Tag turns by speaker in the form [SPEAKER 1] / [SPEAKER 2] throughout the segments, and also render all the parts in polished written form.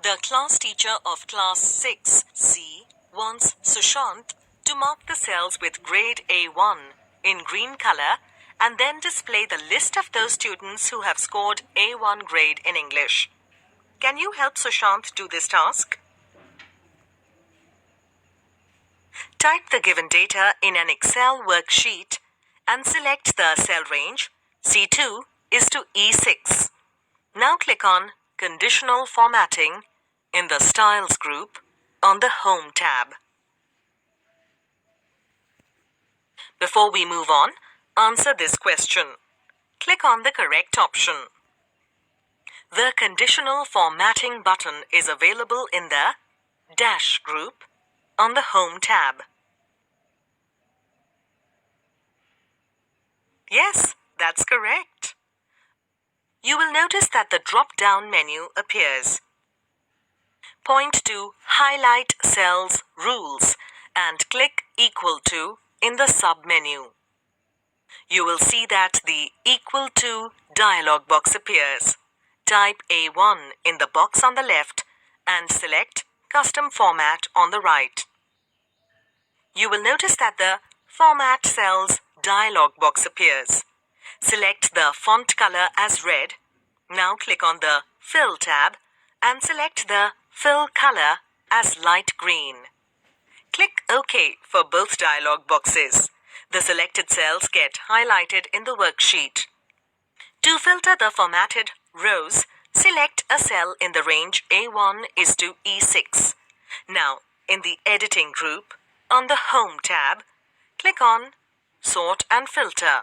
[SPEAKER 1] The class teacher of class 6C wants Sushant to mark the cells with grade A1 in green color and then display the list of those students who have scored A1 grade in English. Can you help Sushant do this task? Type the given data in an Excel worksheet and select the cell range C2 is to E6. Now click on Conditional Formatting in the Styles group on the Home tab. Before we move on, answer this question. Click on the correct option. The Conditional Formatting button is available in the Dash group on the Home tab. Yes, that's correct. You will notice that the drop-down menu appears. Point to Highlight Cells Rules and click Equal To in the sub-menu. You will see that the Equal To dialog box appears. Type A1 in the box on the left and select Custom Format on the right. You will notice that the Format Cells dialog box appears. Select the font color as red. Now click on the Fill tab and select the Fill color as light green. Click OK for both dialog boxes. The selected cells get highlighted in the worksheet. To filter the formatted rows, select a cell in the range A1 is to E6. Now, in the Editing group, on the Home tab, click on Sort and Filter.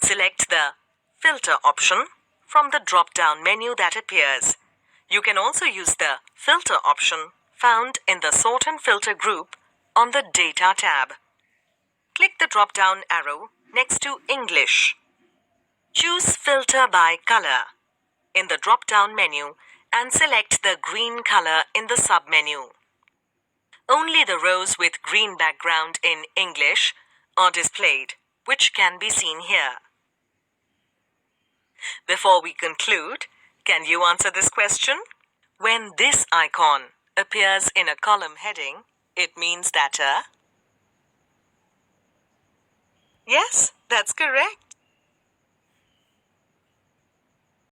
[SPEAKER 1] Select the Filter option from the drop-down menu that appears. You can also use the Filter option found in the Sort and Filter group on the Data tab. Click the drop-down arrow next to English. Choose Filter by Color in the drop-down menu and select the green color in the sub-menu. Only the rows with green background in English are displayed, which can be seen here. Before we conclude, can you answer this question? When this icon appears in a column heading, it means that Yes, that's correct.